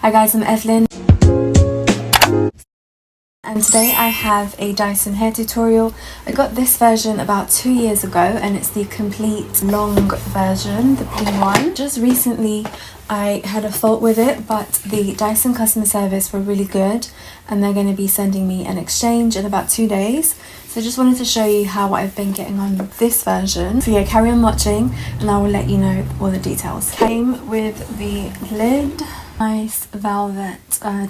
Hi guys, I'm Evelyn and today I have a Dyson hair tutorial. I got this version about 2 years ago and it's the complete long version, the blue one. Just recently I had a fault with it, but the Dyson customer service were really good and they're going to be sending me an exchange in about 2 days. So I just wanted to show you how I've been getting on with this version. So yeah, carry on watching and I will let you know all the details. Came with the lid. Nice velvet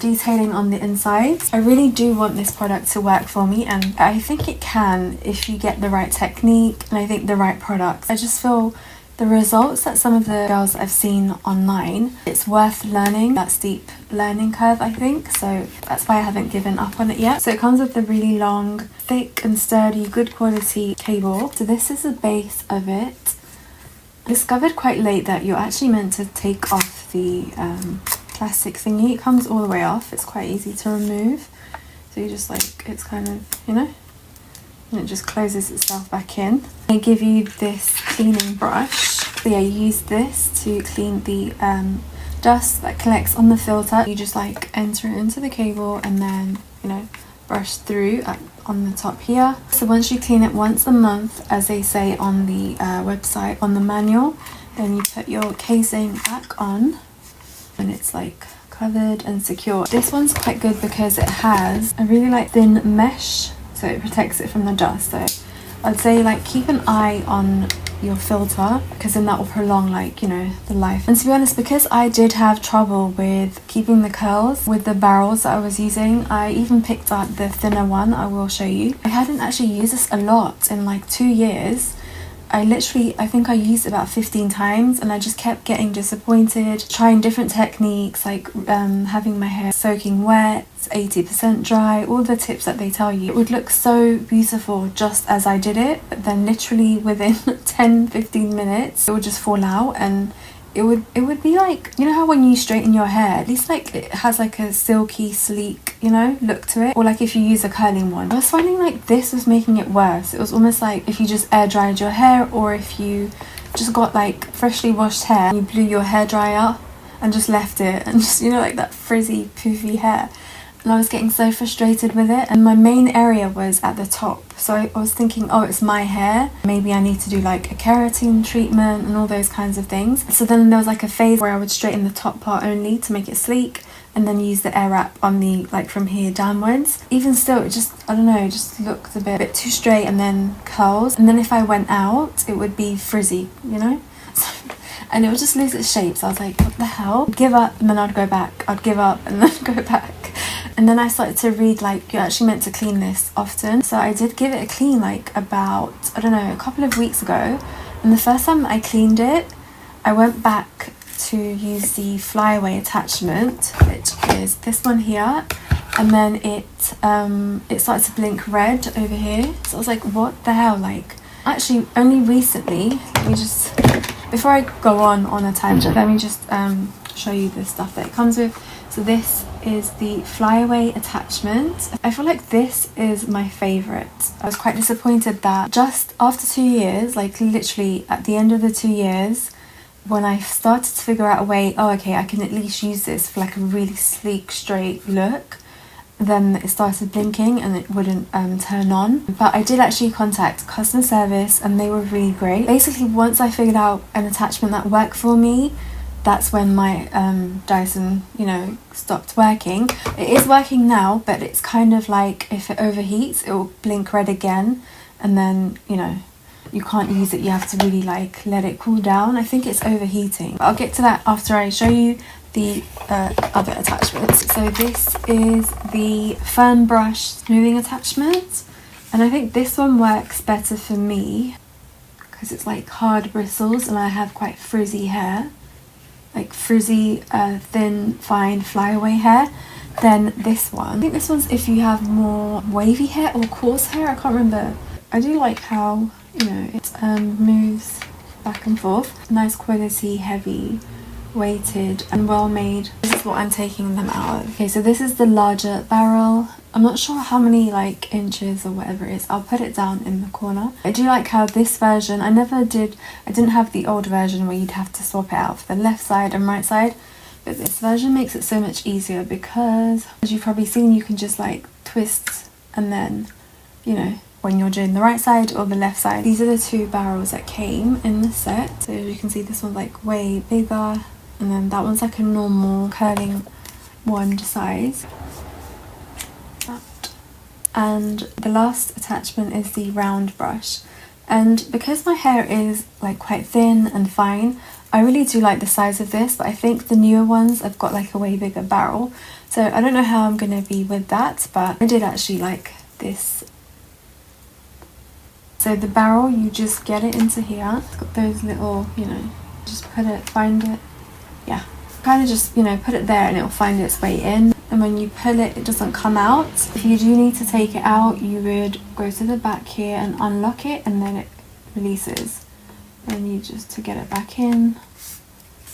detailing on the insides. I really do want this product to work for me, and I think it can if you get the right technique and I think the right products. I just feel the results that some of the girls I've seen online, it's worth learning that steep learning curve, I think. So that's why I haven't given up on it yet. So it comes with a really long, thick and sturdy, good quality cable. So this is the base of it. I discovered quite late that you're actually meant to take off the plastic thingy. It comes all the way off. It's quite easy to remove. So you just like, it's kind of, you know, and it just closes itself back in. They give you this cleaning brush. So yeah, you use this to clean the dust that collects on the filter. You just like enter it into the cable and then, you know, brush through on the top here. So once you clean it once a month, as they say on the website, on the manual, then you put your casing back on and it's like covered and secure. This one's quite good because it has a really like thin mesh, so it protects it from the dust. So I'd say like keep an eye on your filter because then that will prolong, like, you know, the life. And to be honest, because I did have trouble with keeping the curls with the barrels that I was using, I even picked up the thinner one. I will show you. I hadn't actually used this a lot in like 2 years. I think I used it about 15 times and I just kept getting disappointed, trying different techniques like having my hair soaking wet, 80% dry, all the tips that they tell you. It would look so beautiful just as I did it, but then literally within 10-15 minutes it would just fall out and it would be like, you know how when you straighten your hair, at least like it has like a silky, sleek, you know, look to it, or like if you use a curling one. I was finding like this was making it worse. It was almost like if you just air dried your hair, or if you just got like freshly washed hair and you blew your hair dryer and just left it and just, you know, like that frizzy poofy hair. And I was getting so frustrated with it, and my main area was at the top, so I was thinking, oh, it's my hair, maybe I need to do like a keratin treatment and all those kinds of things. So then there was like a phase where I would straighten the top part only to make it sleek and then use the air wrap on the, like, from here downwards. Even still, it just, I don't know, it just looked a bit too straight and then curls, and then if I went out it would be frizzy, you know. And it would just lose its shape. So I was like, what the hell? I'd give up and then I'd go back. I'd give up and then go back. And then I started to read like you're actually meant to clean this often. So I did give it a clean like about, I don't know, a couple of weeks ago. And the first time I cleaned it, I went back to use the flyaway attachment, which is this one here. And then it started to blink red over here. So I was like, what the hell? Like, actually only recently, let me just, before I go on a tangent, let me just show you the stuff that it comes with. So this is the flyaway attachment. I feel like this is my favourite. I was quite disappointed that just after 2 years, like literally at the end of the 2 years, when I started to figure out a way, oh okay, I can at least use this for like a really sleek, straight look, then it started blinking and it wouldn't turn on. But I did actually contact customer service and they were really great. Basically, once I figured out an attachment that worked for me, that's when my Dyson, you know, stopped working. It is working now, but it's kind of like if it overheats, it will blink red again, and then, you know, you can't use it. You have to really like let it cool down. I think it's overheating. But I'll get to that after I show you the other attachments. So this is the fern brush smoothing attachment, and I think this one works better for me because it's like hard bristles and I have quite frizzy hair, like frizzy, thin, fine flyaway hair, than this one. I think this one's if you have more wavy hair or coarse hair, I can't remember. I do like how, you know, it moves back and forth. Nice quality, heavy, weighted and well made. This is what I'm taking them out of. Okay, so this is the larger barrel. I'm not sure how many like inches or whatever it is. I'll put it down in the corner. I do like how this version, I didn't have the old version where you'd have to swap it out for the left side and right side, But this version makes it so much easier because, as you've probably seen, you can just like twist and then, you know, when you're doing the right side or the left side. These are the two barrels that came in the set. So as you can see, this one's like way bigger, and then that one's like a normal curling wand size. And the last attachment is the round brush. And because my hair is like quite thin and fine, I really do like the size of this, but I think the newer ones have got like a way bigger barrel. So I don't know how I'm going to be with that, but I did actually like this. So the barrel, you just get it into here. It's got those little, you know, just put it, find it. Yeah, kind of just, you know, put it there and it'll find its way in. And when you pull it, it doesn't come out. If you do need to take it out, you would go to the back here and unlock it, and then it releases. And you just to get it back in.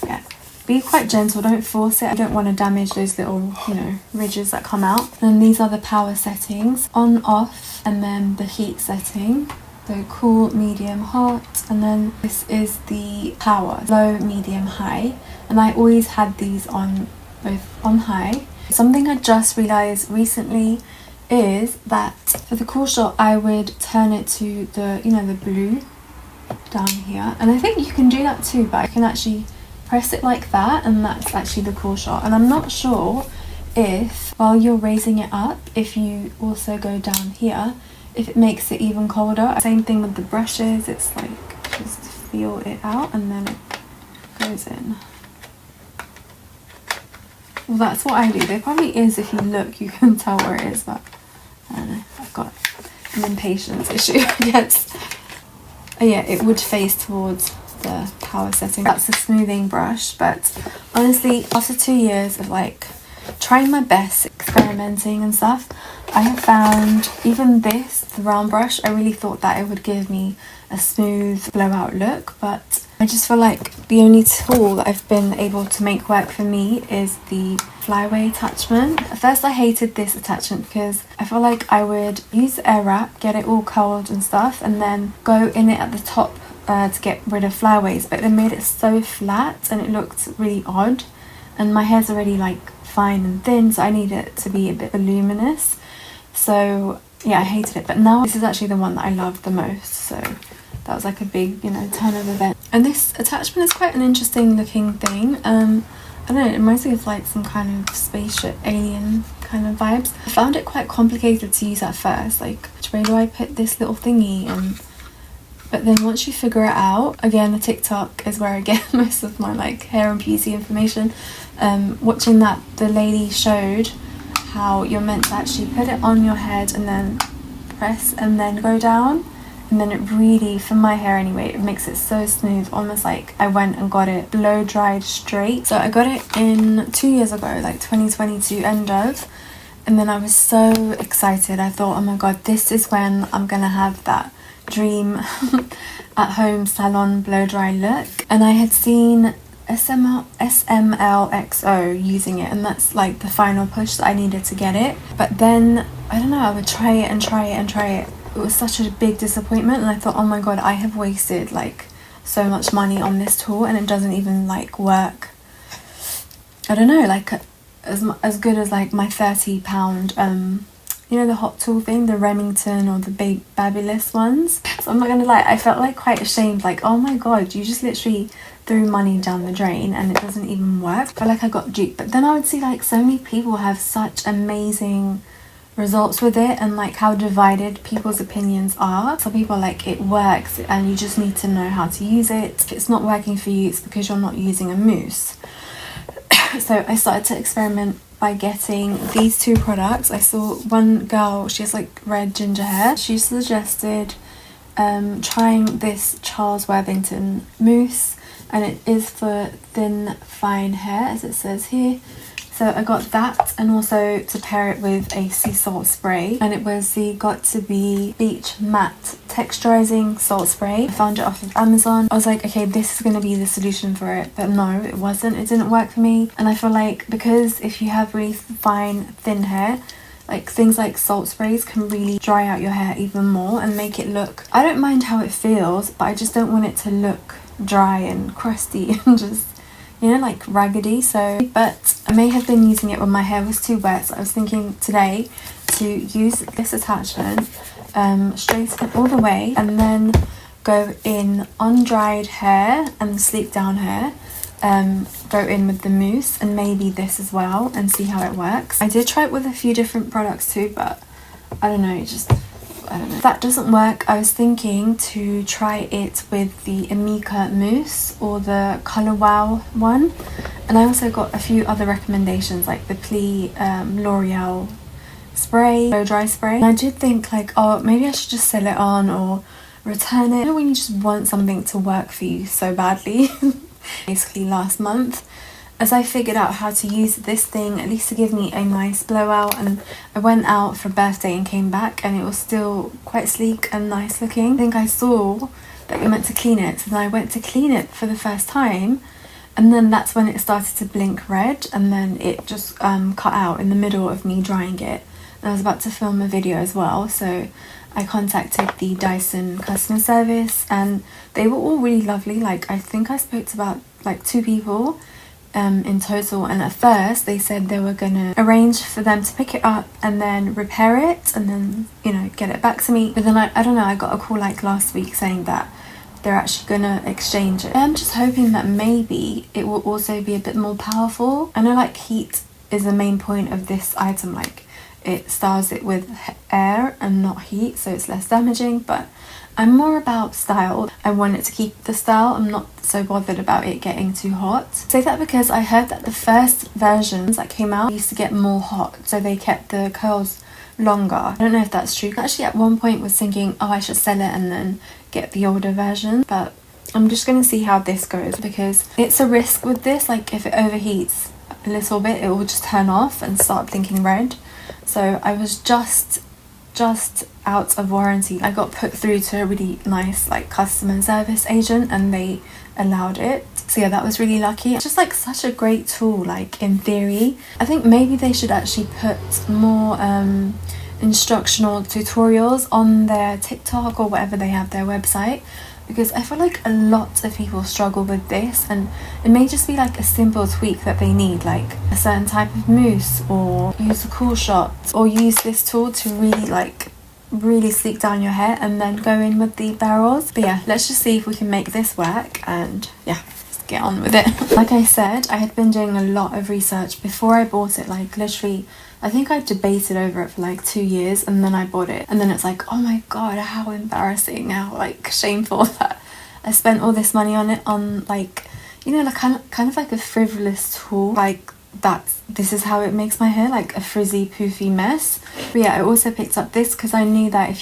Yeah, be quite gentle, don't force it. I don't want to damage those little, you know, ridges that come out. And these are the power settings, on, off, and then the heat setting. So cool, medium, hot, and then this is the power, low, medium, high. And I always had these on both on high. Something I just realized recently is that for the cool shot, I would turn it to the, you know, the blue down here. And I think you can do that too, but I can actually press it like that, and that's actually the cool shot. And I'm not sure if while you're raising it up, if you also go down here, if it makes it even colder. Same thing with the brushes, it's like just feel it out and then it goes in. Well, that's what I do. There probably is, if you look you can tell where it is, but I don't know, I've got an impatience issue, I guess. Oh yeah, it would face towards the power setting. That's a smoothing brush, but honestly, after 2 years of like trying my best, experimenting and stuff, I have found even this, the round brush, I really thought that it would give me a smooth blowout look, but I just feel like the only tool that I've been able to make work for me is the flyaway attachment. At first I hated this attachment because I feel like I would use the Airwrap, get it all curled and stuff, and then go in it at the top to get rid of flyaways, but they made it so flat and it looked really odd, and my hair's already like fine and thin, so I need it to be a bit voluminous. So yeah, I hated it, but now this is actually the one that I love the most. So that was like a big, you know, turn of events. And this attachment is quite an interesting looking thing. I don't know, it reminds me of like some kind of spaceship alien kind of vibes. I found it quite complicated to use at first, like which way do I put this little thingy, and but then once you figure it out, again, the TikTok is where I get most of my like hair and beauty information. Watching that, the lady showed how you're meant to actually put it on your head and then press and then go down, and then it really, for my hair anyway, it makes it so smooth, almost like I went and got it blow dried straight. So I got it in 2 years ago, like 2022 end of, and then I was so excited. I thought, oh my god, this is when I'm gonna have that dream at home salon blow dry look. And I had seen SMLXO using it, and that's like the final push that I needed to get it. But then I don't know, I would try it and try it and try it. It was such a big disappointment, and I thought, oh my god, I have wasted like so much money on this tool and it doesn't even like work. I don't know, like as good as like my £30 you know, the hot tool thing, the Remington or the big Babyless ones. So I'm not gonna lie, I felt like quite ashamed, like oh my god, you just literally threw money down the drain and it doesn't even work. I felt like I got duped. But then I would see like so many people have such amazing results with it, and like how divided people's opinions are. Some people are like, it works and you just need to know how to use it. If it's not working for you, it's because you're not using a mousse. So I started to experiment by getting these two products. I saw one girl, she has like red ginger hair. She suggested trying this Charles Worthington mousse, and it is for thin fine hair, as it says here. So I got that, and also to pair it with a sea salt spray, and it was the Got To Be Beach Matte Texturizing Salt Spray. I found it off of Amazon. I was like, okay, this is going to be the solution for it, but no, it wasn't. It didn't work for me. And I feel like because if you have really fine, thin hair, like things like salt sprays can really dry out your hair even more and make it look, I don't mind how it feels, but I just don't want it to look dry and crusty and just, you know, like raggedy. So, but I may have been using it when my hair was too wet, so I was thinking today to use this attachment, straighten it all the way, and then go in on dried hair and sleek down hair, go in with the mousse and maybe this as well, and see how it works. I did try it with a few different products too, but I don't know, I don't know. If that doesn't work, I was thinking to try it with the Amika mousse or the Colour Wow one. And I also got a few other recommendations, like the Pli L'Oreal spray, blow dry spray. And I did think like, oh, maybe I should just sell it on or return it. You know when you just want something to work for you so badly? Basically last month, as I figured out how to use this thing, at least to give me a nice blowout, and I went out for a birthday and came back and it was still quite sleek and nice looking. I think I saw that we meant to clean it, so then I went to clean it for the first time, and then that's when it started to blink red, and then it just cut out in the middle of me drying it. And I was about to film a video as well, so I contacted the Dyson customer service and they were all really lovely. Like, I think I spoke to about like 2 people in total, and at first they said they were gonna arrange for them to pick it up and then repair it and then, you know, get it back to me. But then I don't know, I got a call like last week saying that they're actually gonna exchange it. I'm just hoping that maybe it will also be a bit more powerful. I know like heat is the main point of this item, like it styles it with air and not heat, so it's less damaging, but I'm more about style. I want it to keep the style. I'm not so bothered about it getting too hot. I say that because I heard that the first versions that came out used to get more hot, so they kept the curls longer. I don't know if that's true. Actually at one point was thinking, oh, I should sell it and then get the older version, but I'm just gonna see how this goes, because it's a risk with this. Like if it overheats a little bit, it will just turn off and start blinking red. So I was just out of warranty. I got put through to a really nice like customer service agent and they allowed it. So yeah, that was really lucky. It's just like such a great tool, like in theory. I think maybe they should actually put more instructional tutorials on their TikTok or whatever they have, their website, because I feel like a lot of people struggle with this, and it may just be like a simple tweak that they need, like a certain type of mousse, or use a cool shot, or use this tool to really sleek down your hair and then go in with the barrels. But yeah, let's just see if we can make this work, and yeah, let's get on with it. Like I said, I had been doing a lot of research before I bought it. Like literally, I think I debated over it for like 2 years, and then I bought it, and then it's like, oh my god, how embarrassing, how like shameful that I spent all this money on it, on like, you know, like kind of like a frivolous tool, like this is how it makes my hair, like a frizzy poofy mess. But yeah, I also picked up this because I knew that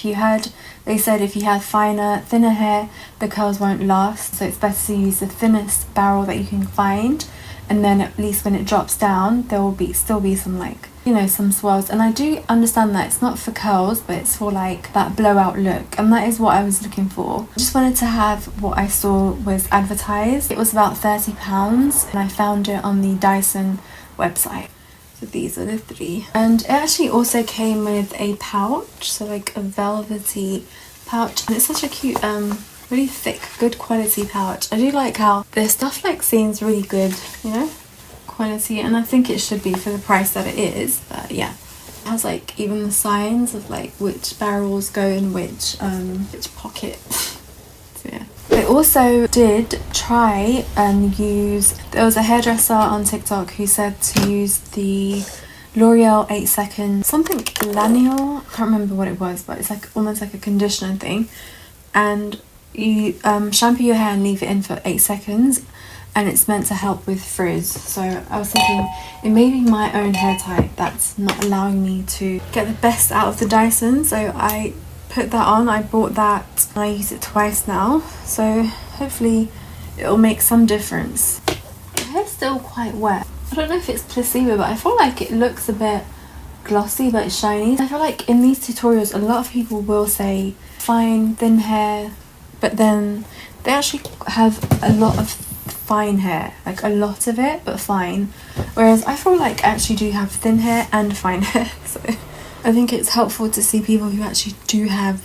they said if you have thinner hair, the curls won't last, so it's better to use the thinnest barrel that you can find, and then at least when it drops down there will still be some, like, you know, some swirls. And I do understand that it's not for curls, but it's for like that blowout look, and that is what I was looking for. I just wanted to have what I saw was advertised. It was about £30 and I found it on the Dyson website. So these are the 3, and it actually also came with a pouch, so like a velvety pouch, and it's such a cute really thick, good quality pouch. I do like how the stuff like seems really good, you know, quality, and I think it should be for the price that it is. But yeah, it has like even the signs of like which barrels go in which pocket. So yeah, I also did try and use, there was a hairdresser on TikTok who said to use the L'Oreal 8 second something Lanniol, I can't remember what it was, but it's like almost like a conditioner thing, and you shampoo your hair and leave it in for 8 seconds, and it's meant to help with frizz. So I was thinking it may be my own hair type that's not allowing me to get the best out of the Dyson, so I put that on. I bought that and I use it twice now, so hopefully it'll make some difference. The hair's still quite wet. I don't know if it's placebo, but I feel like it looks a bit glossy but shiny. I feel like in these tutorials a lot of people will say fine thin hair, but then they actually have a lot of fine hair, like a lot of it, but fine, whereas I feel like I actually do have thin hair and fine hair. So I think it's helpful to see people who actually do have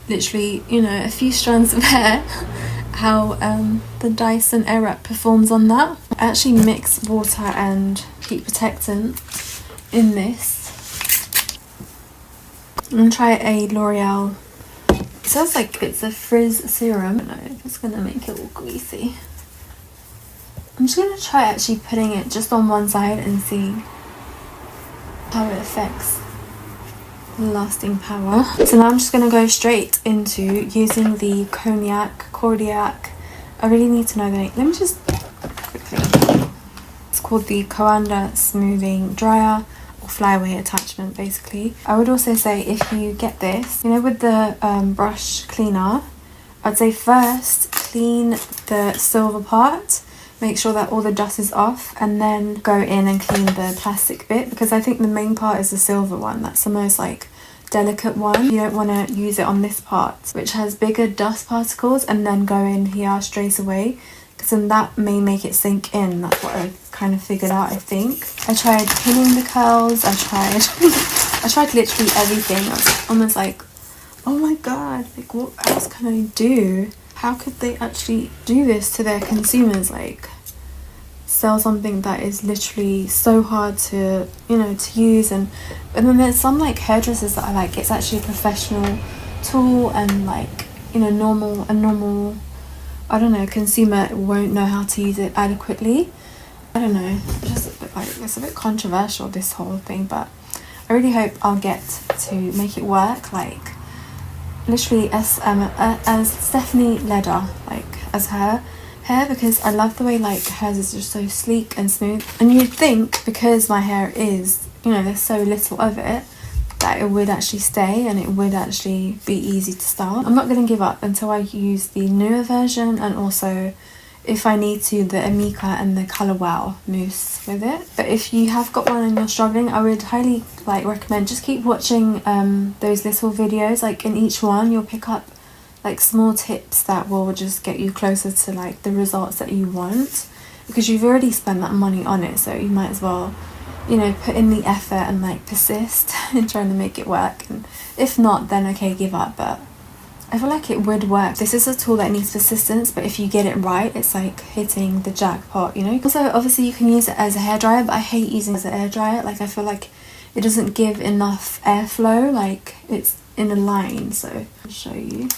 literally, you know, a few strands of hair how the Dyson Airwrap performs on that. I actually mix water and heat protectant in this. I'm going to try a L'Oreal. It sounds like it's a frizz serum. I don't know if it's going to make it all greasy. I'm just going to try actually putting it just on one side and see how it affects the lasting power. So now I'm just going to go straight into using the Kodiak. I really need to know the name. Let me just quickly. It's called the Coanda Smoothing Dryer or Flyaway Attachment, basically. I would also say if you get this, you know, with the brush cleaner, I'd say first clean the silver part. Make sure that all the dust is off and then go in and clean the plastic bit, because I think the main part is the silver one. That's the most like delicate one. You don't want to use it on this part which has bigger dust particles and then go in here straight away, because then that may make it sink in. That's what I kind of figured out, I think. I tried pinning the curls. I tried literally everything. I was almost like, oh my god, like what else can I do? How could they actually do this to their consumers? Like, sell something that is literally so hard to, you know, to use. And then there's some like hairdressers that are like, it's actually a professional tool, and like, you know, a normal, I don't know, consumer won't know how to use it adequately. I don't know, just a bit like, it's a bit controversial, this whole thing, but I really hope I'll get to make it work. Like, literally as Stephanie Leder, like as her hair, because I love the way like hers is just so sleek and smooth. And you'd think because my hair is, you know, there's so little of it, that it would actually stay and it would actually be easy to style. I'm not going to give up until I use the newer version, and also if I need to, the Amika and the Colour Wow mousse with it. But if you have got one and you're struggling, I would highly like recommend just keep watching those little videos. Like in each one you'll pick up like small tips that will just get you closer to like the results that you want, because you've already spent that money on it, so you might as well, you know, put in the effort and like persist in trying to make it work. And if not, then okay, give up. But I feel like it would work. This is a tool that needs persistence, but if you get it right, it's like hitting the jackpot, you know. Also, obviously you can use it as a hairdryer, but I hate using it as an hairdryer. Like, I feel like it doesn't give enough airflow, like it's in a line. So I'll show you.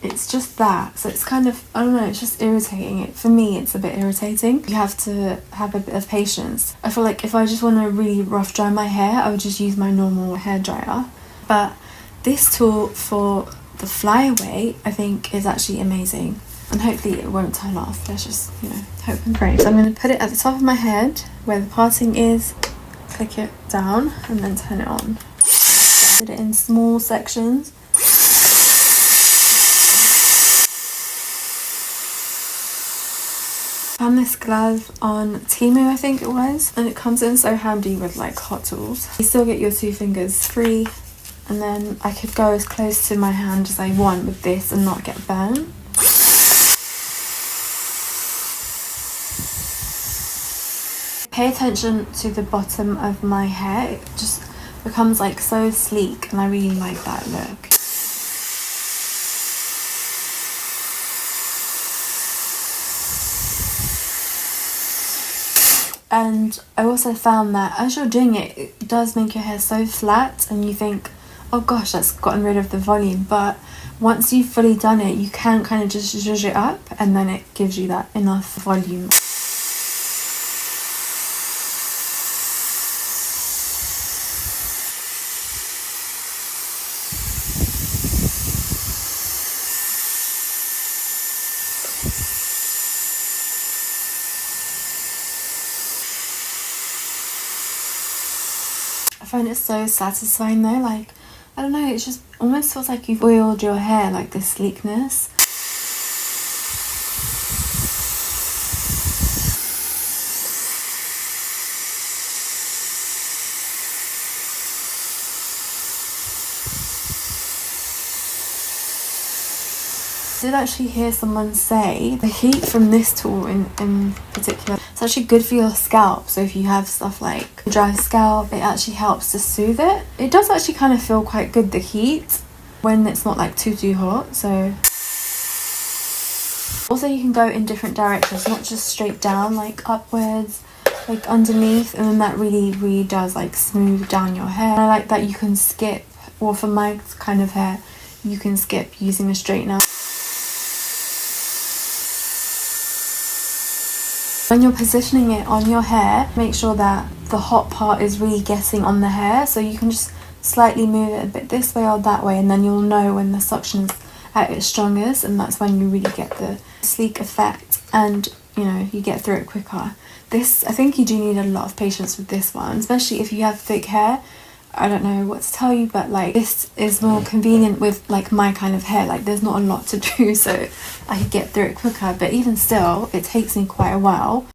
It's just that, so it's kind of, I don't know, it's just irritating. For me, it's a bit irritating. You have to have a bit of patience. I feel like if I just want to really rough dry my hair, I would just use my normal hairdryer. But this tool for the flyaway, I think, is actually amazing, and hopefully it won't turn off. Let's just, you know, hope and pray. So I'm going to put it at the top of my head where the parting is, click it down, and then turn it on. Put it in small sections. Found this glove on Temu, I think it was, and it comes in so handy with like hot tools. You still get your 2 fingers free, and then I could go as close to my hand as I want with this and not get burnt. Pay attention to the bottom of my hair. It just becomes like so sleek, and I really like that look. And I also found that as you're doing it, it does make your hair so flat, and you think, oh gosh, that's gotten rid of the volume. But once you've fully done it, you can kind of just zhuzh it up, and then it gives you that enough volume. I find it so satisfying though, like, I don't know, it just almost feels like you've oiled your hair, like this sleekness. I did actually hear someone say the heat from this tool in particular, it's actually good for your scalp. So if you have stuff like dry scalp, it actually helps to soothe it. It does actually kind of feel quite good, the heat, when it's not like too hot. So Also, you can go in different directions, not just straight down, like upwards, like underneath, and then that really does like smooth down your hair. I like that you can skip, or for my kind of hair, you can skip using a straightener. When you're positioning it on your hair, make sure that the hot part is really getting on the hair, so you can just slightly move it a bit this way or that way, and then you'll know when the suction's at its strongest, and that's when you really get the sleek effect, and you know, you get through it quicker. This, I think you do need a lot of patience with this one, especially if you have thick hair. I don't know what to tell you, but like this is more convenient with like my kind of hair. Like there's not a lot to do, so I could get through it quicker, but even still it takes me quite a while.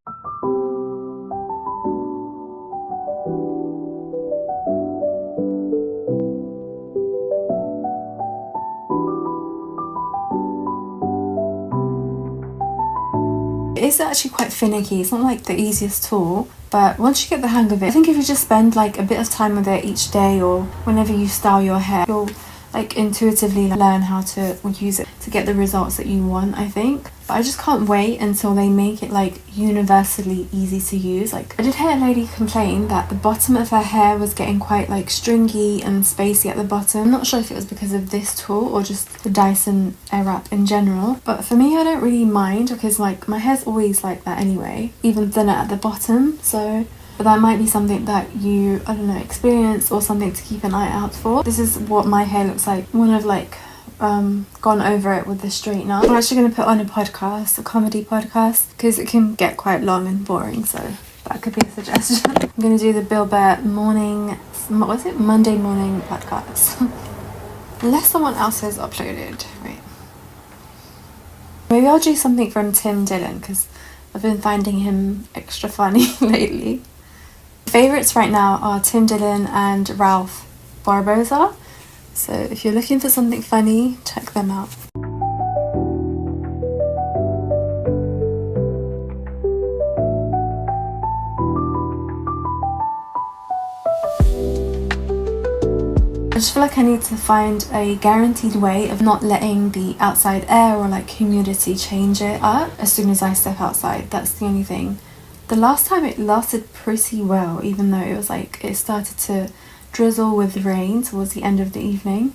It's actually quite finicky. It's not like the easiest tool, but once you get the hang of it, I think if you just spend like a bit of time with it each day or whenever you style your hair, you'll like intuitively learn how to use it to get the results that you want, I think. But I just can't wait until they make it like universally easy to use. Like I did hear a lady complain that the bottom of her hair was getting quite like stringy and spacey at the bottom. I'm not sure if it was because of this tool or just the Dyson Airwrap in general, but for me I don't really mind because like my hair's always like that anyway, even thinner at the bottom. So but that might be something that you, I don't know, experience or something to keep an eye out for. This is what my hair looks like when I've like gone over it with the straightener. I'm actually going to put on a podcast, a comedy podcast, because it can get quite long and boring, so that could be a suggestion. I'm going to do the Bill Bear morning, what was it? Monday morning podcast. Unless someone else has uploaded. Wait. Maybe I'll do something from Tim Dillon, because I've been finding him extra funny lately. Favourites right now are Tim Dillon and Ralph Barbosa, so if you're looking for something funny, check them out. I just feel like I need to find a guaranteed way of not letting the outside air or like humidity change it up as soon as I step outside. That's the only thing. The last time it lasted pretty well, even though it was like it started to drizzle with rain towards the end of the evening.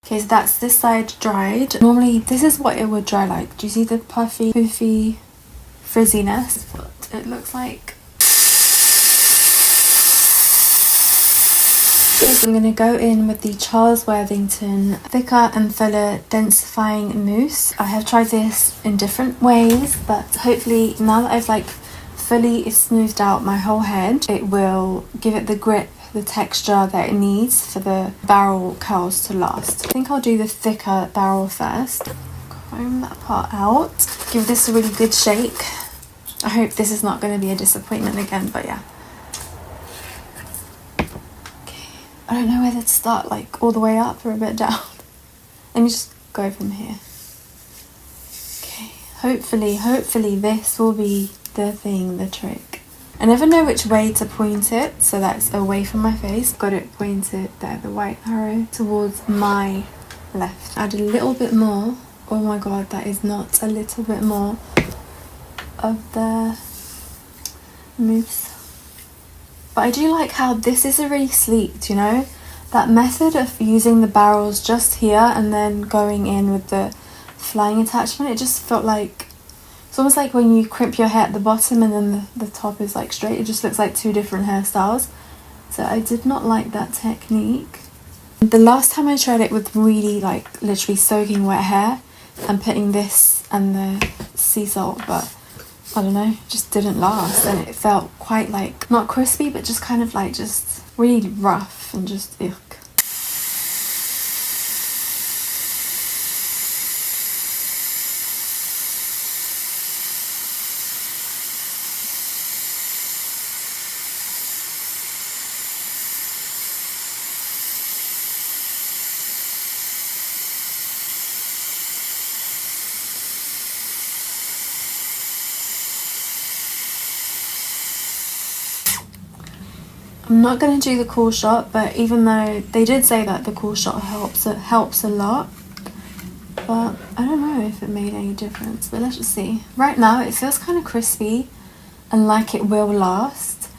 Okay, so that's this side dried. Normally this is what it would dry like. Do you see the puffy, poofy frizziness? What it looks like. So I'm going to go in with the Charles Worthington Thicker and Fuller Densifying Mousse. I have tried this in different ways, but hopefully now that I've like fully smoothed out my whole head, it will give it the grip, the texture that it needs for the barrel curls to last. I think I'll do the thicker barrel first. Comb that part out. Give this a really good shake. I hope this is not going to be a disappointment again, but yeah. I don't know whether to start like all the way up or a bit down. Let me just go from here. Okay, hopefully this will be the thing, the trick. I never know which way to point it so that's away from my face. Got it pointed there, the white arrow, towards my left. Add a little bit more. Oh my god, that is not a little bit more of the mousse. But I do like how this is really sleek, you know? That method of using the barrels just here and then going in with the flying attachment, it just felt like, it's almost like when you crimp your hair at the bottom and then the top is like straight. It just looks like two different hairstyles. So I did not like that technique. The last time I tried it with really like literally soaking wet hair and putting this and the sea salt, but I don't know, just didn't last, and it felt quite like, not crispy, but just kind of like just really rough and just ugh. I'm not going to do the cool shot, but even though they did say that the cool shot helps a lot, but I don't know if it made any difference, but let's just see. Right now it feels kind of crispy and like it will last,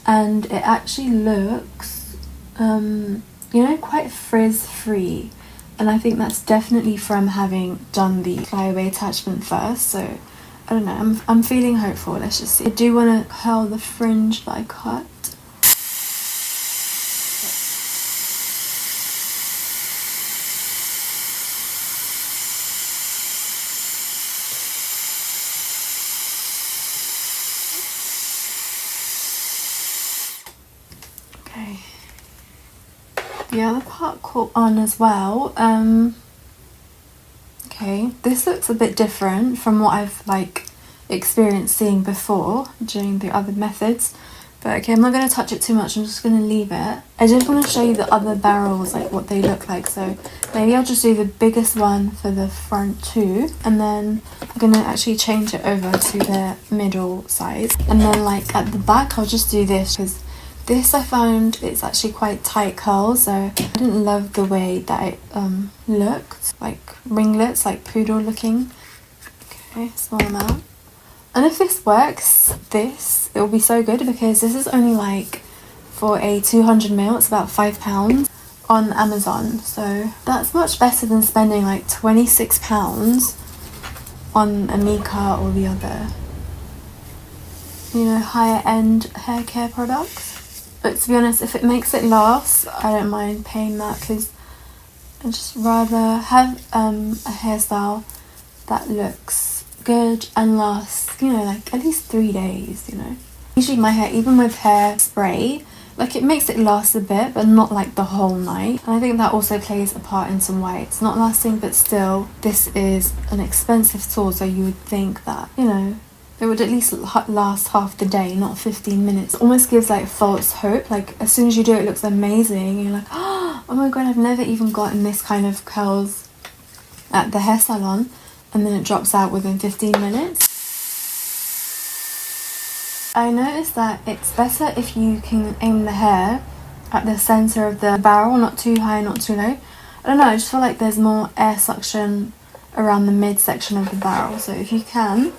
and it actually looks you know, quite frizz free, and I think that's definitely from having done the flyaway attachment first. So I don't know, I'm feeling hopeful. Let's just see. I do want to curl the fringe that I cut. Okay. The other part caught on as well. Okay, this looks a bit different from what I've like experienced seeing before during the other methods. But okay, I'm not going to touch it too much, I'm just going to leave it. I just want to show you the other barrels, like what they look like. So maybe I'll just do the biggest one for the front two, and then I'm going to actually change it over to the middle size. And then like at the back I'll just do this, because this I found it's actually quite tight curls, so I didn't love the way that it looked, like ringlets, like poodle looking. Okay, small amount. And if this works, it will be so good, because this is only like for a 200ml, it's about £5 on Amazon. So that's much better than spending like £26 on a Mika or the other, you know, higher end hair care products. But to be honest, if it makes it last, I don't mind paying that, because I just rather have a hairstyle that looks good and lasts, you know, like at least 3 days, you know. Usually my hair, even with hairspray, like it makes it last a bit, but not like the whole night. And I think that also plays a part in some why it's not lasting, but still, this is an expensive tool, so you would think that, you know, it would at least last half the day, not 15 minutes. It almost gives like false hope. Like as soon as you do it, it looks amazing. You're like, oh my god, I've never even gotten this kind of curls at the hair salon. And then it drops out within 15 minutes. I noticed that it's better if you can aim the hair at the center of the barrel, not too high, not too low. I don't know, I just feel like there's more air suction around the midsection of the barrel. So if you can,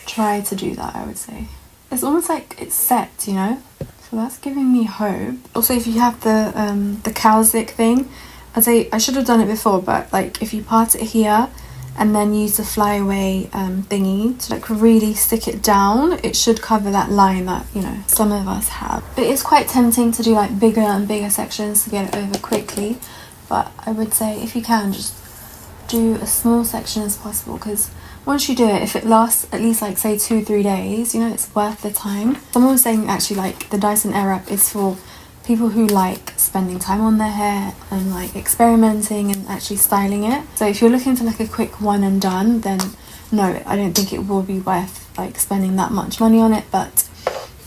try to do that, I would say. It's almost like it's set, you know, so that's giving me hope. Also, if you have the cowsick thing, I'd say I should have done it before, but like if you part it here and then use the flyaway thingy to like really stick it down, it should cover that line that, you know, some of us have. But it's quite tempting to do like bigger and bigger sections to get it over quickly, but I would say if you can, just do a small section as possible, because once you do it, if it lasts at least like say 2-3 days, you know, it's worth the time. Someone was saying actually like the Dyson Airwrap is for people who like spending time on their hair and like experimenting and actually styling it. So if you're looking for like a quick one and done, then no, I don't think it will be worth like spending that much money on it. But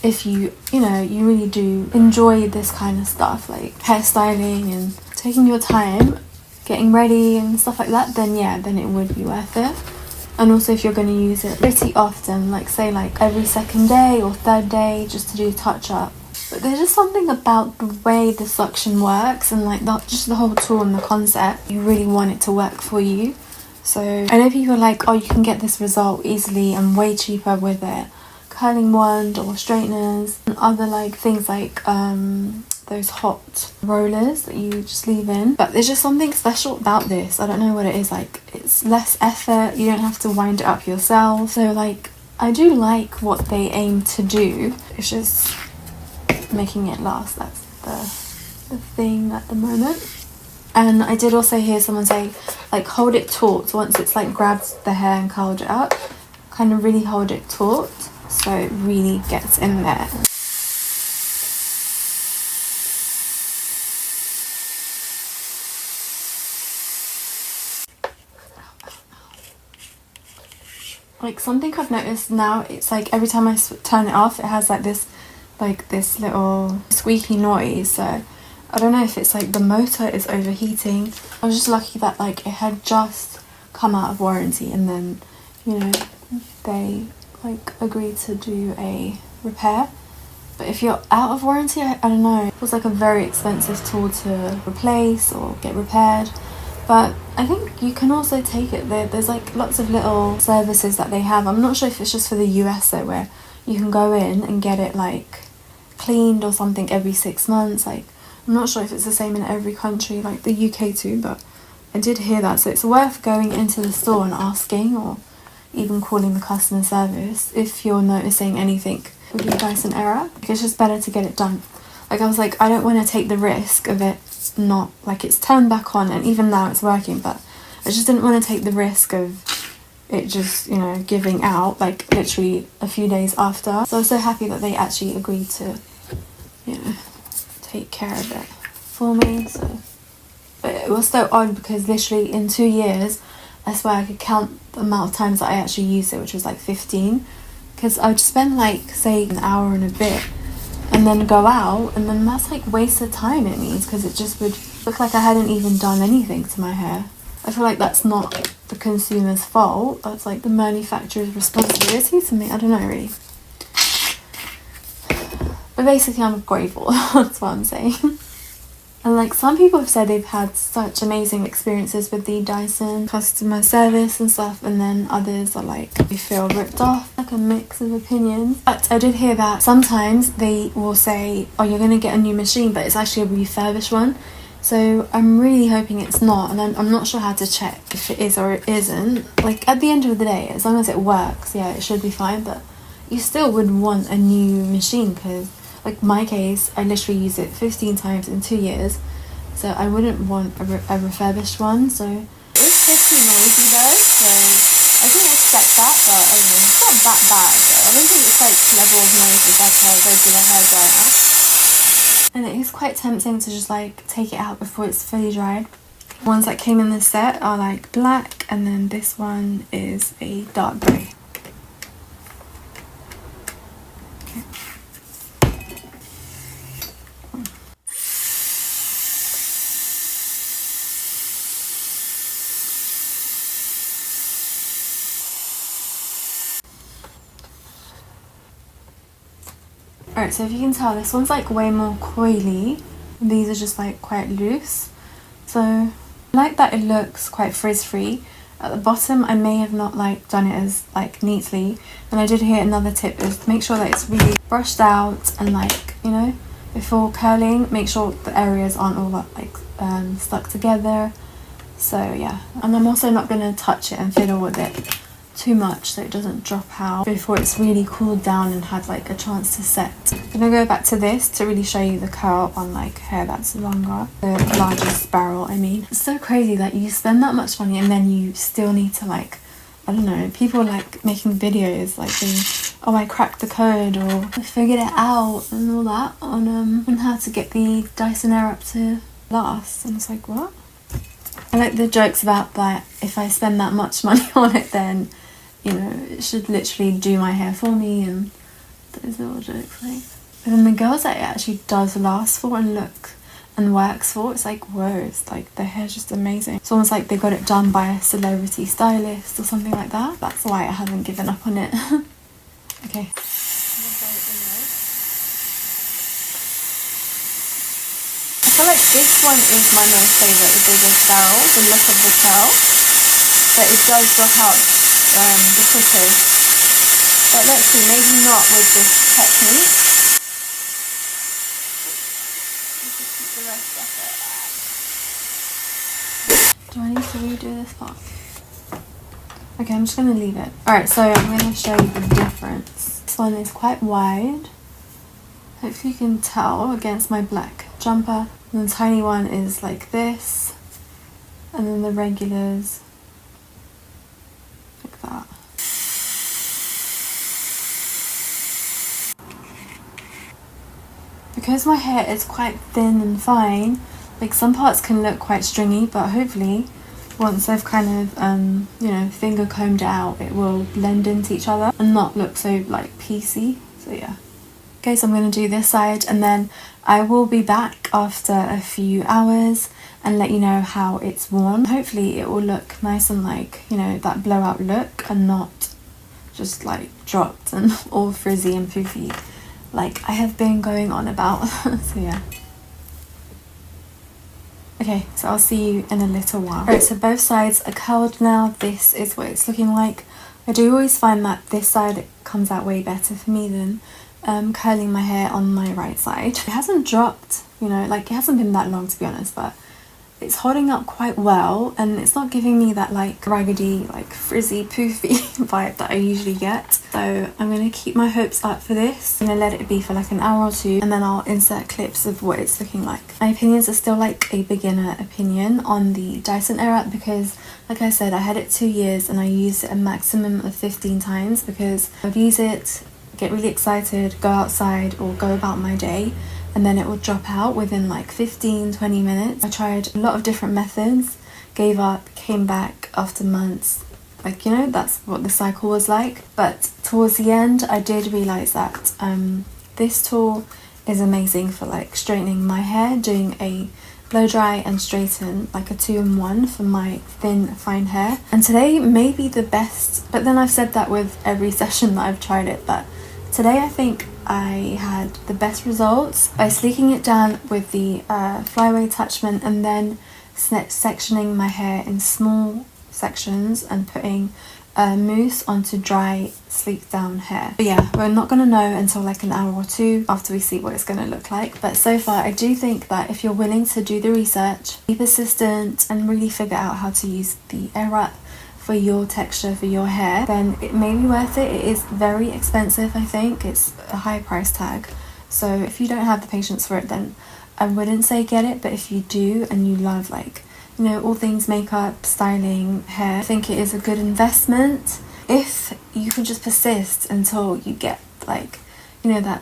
if you know, you really do enjoy this kind of stuff, like hairstyling and taking your time, getting ready and stuff like that, then yeah, then it would be worth it. And also if you're going to use it pretty often, like say like every second day or third day, just to do a touch up. But there's just something about the way the suction works and like just the whole tool and the concept. You really want it to work for you. So I know people are like, oh, you can get this result easily and way cheaper with it. Curling wand or straighteners and other like things like those hot rollers that you just leave in. But there's just something special about this. I don't know what it is. Like it's less effort, you don't have to wind it up yourself. So like I do like what they aim to do. It's just making it last. That's the thing at the moment. And I did also hear someone say like hold it taut once it's like grabbed the hair and curled it up. Kind of really hold it taut so it really gets in there. Like something I've noticed now, it's like every time I turn it off, it has like this little squeaky noise. So I don't know if it's like the motor is overheating. I was just lucky that like it had just come out of warranty, and then, you know, they like agreed to do a repair. But if you're out of warranty, I don't know, it was like a very expensive tool to replace or get repaired. But I think you can also take it there. There's like lots of little services that they have. I'm not sure if it's just for the US though, where you can go in and get it like cleaned or something every 6 months. Like, I'm not sure if it's the same in every country, like the UK too, but I did hear that. So it's worth going into the store and asking, or even calling the customer service if you're noticing anything with your Dyson Airwrap. Like, it's just better to get it done. Like, I was like, I don't want to take the risk of it not, like, it's turned back on and even now it's working, but I just didn't want to take the risk of it just, you know, giving out like literally a few days after. So I was so happy that they actually agreed to, you know, take care of it for me. So, but it was so odd because literally in 2 years I swear I could count the amount of times that I actually used it, which was like 15, because I would spend like, say, an hour and a bit and then go out, and then that's like wasted time it means, because it just would look like I hadn't even done anything to my hair. I feel like that's not the consumer's fault, that's like the manufacturer's responsibility to me. I don't know really. But basically I'm grateful, that's what I'm saying. And like, some people have said they've had such amazing experiences with the Dyson customer service and stuff, and then others are like, they feel ripped off. Like a mix of opinions. But I did hear that sometimes they will say, oh, you're gonna get a new machine, but it's actually a refurbished one. So I'm really hoping it's not, and I'm not sure how to check if it is or it isn't. Like, at the end of the day, as long as it works, yeah, it should be fine, but you still would want a new machine, because like my case, I literally use it 15 times in 2 years, so I wouldn't want a refurbished one. So it's pretty noisy though, so I didn't expect that, but anyway, it's not that bad. I don't think it's like level of noisy like a regular hairdryer. And it is quite tempting to just like take it out before it's fully dried. The ones that came in this set are like black, and then this one is a dark grey. Alright, so if you can tell, this one's like way more coily, and these are just like quite loose. So I like that it looks quite frizz-free. At the bottom I may have not like done it as like neatly, and I did hear another tip is to make sure that it's really brushed out, and like, you know, before curling, make sure the areas aren't all like stuck together. So yeah, and I'm also not going to touch it and fiddle with it too much so it doesn't drop out before it's really cooled down and had like a chance to set. I'm gonna go back to this to really show you the curl on like hair that's longer, the largest barrel. I mean, it's so crazy that you spend that much money and then you still need to like, I don't know, people like making videos like being, oh, I cracked the code, or I figured it out and all that on how to get the Dyson Airwrap to last, and it's like, what? I like the jokes about that if I spend that much money on it, then, you know, it should literally do my hair for me, and those little jokes like. But then the girls that it actually does last for and look and works for, it's like, whoa, it's like their hair's just amazing. It's almost like they got it done by a celebrity stylist or something like that. That's why I haven't given up on it. Okay. I feel like this one is my most favourite, the biggest barrel, the look of the curl. But it does drop out the quickest. But let's see, maybe not with this technique. Let's keep the rest of it. Do I need to redo this part? Okay, I'm just going to leave it. Alright, so I'm going to show you the difference. This one is quite wide. Hopefully you can tell against my black jumper. And the tiny one is like this. And then the regulars like that. Because my hair is quite thin and fine, like some parts can look quite stringy, but hopefully once I've kind of you know, finger combed it out, it will blend into each other and not look so like piecey. So yeah. Okay, so I'm going to do this side, and then I will be back after a few hours and let you know how it's worn. Hopefully it will look nice and like, you know, that blowout look, and not just like dropped and all frizzy and poofy like I have been going on about. So yeah. Okay, so I'll see you in a little while. Alright, so both sides are curled now. This is what it's looking like. I do always find that this side comes out way better for me than curling my hair on my right side. It hasn't dropped, you know, like it hasn't been that long to be honest, but it's holding up quite well, and it's not giving me that like raggedy, like frizzy, poofy vibe that I usually get. So I'm going to keep my hopes up for this. I'm going to let it be for like an hour or two, and then I'll insert clips of what it's looking like. My opinions are still like a beginner opinion on the Dyson Airwrap because, like I said, I had it 2 years and I used it a maximum of 15 times because I'd use it, get really excited, go outside or go about my day, and then it will drop out within like 15-20 minutes. I tried a lot of different methods, gave up, came back after months. Like, you know, that's what the cycle was like. But towards the end, I did realise that this tool is amazing for like straightening my hair, doing a blow dry and straighten, like a 2-in-1 for my thin, fine hair. And today may be the best, but then I've said that with every session that I've tried it, but today I think I had the best results by sleeking it down with the flyaway attachment and then sectioning my hair in small sections and putting mousse onto dry, sleeked down hair. But yeah, we're not going to know until like an hour or two after we see what it's going to look like. But so far I do think that if you're willing to do the research, be persistent and really figure out how to use the Airwrap for your texture, for your hair, then it may be worth it. It is very expensive, I think. It's a high price tag. So if you don't have the patience for it, then I wouldn't say get it. But if you do and you love like, you know, all things makeup, styling, hair, I think it is a good investment. If you can just persist until you get like, you know, that,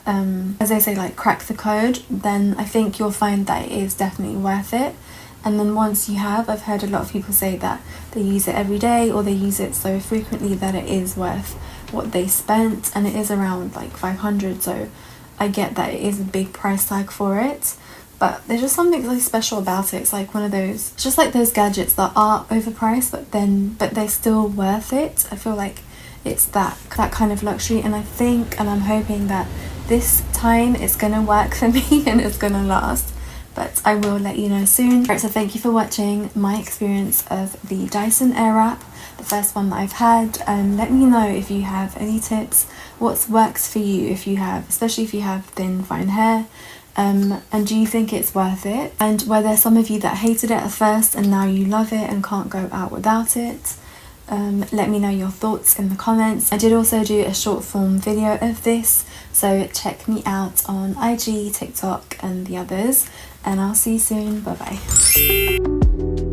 as they say, like crack the code, then I think you'll find that it is definitely worth it. And then once you have, I've heard a lot of people say that they use it every day or they use it so frequently that it is worth what they spent, and it is around like 500, so I get that it is a big price tag for it, but there's just something really special about it. It's like one of those, it's just like those gadgets that are overpriced but they're still worth it. I feel like it's that kind of luxury, and I think and I'm hoping that this time it's gonna work for me and it's gonna last. But I will let you know soon. Right, so thank you for watching my experience of the Dyson Airwrap, the first one that I've had. Let me know if you have any tips, what works for you if you have, especially if you have thin, fine hair, and do you think it's worth it? And were there some of you that hated it at first and now you love it and can't go out without it? Let me know your thoughts in the comments. I did also do a short form video of this, so check me out on IG, TikTok and the others, and I'll see you soon. Bye bye.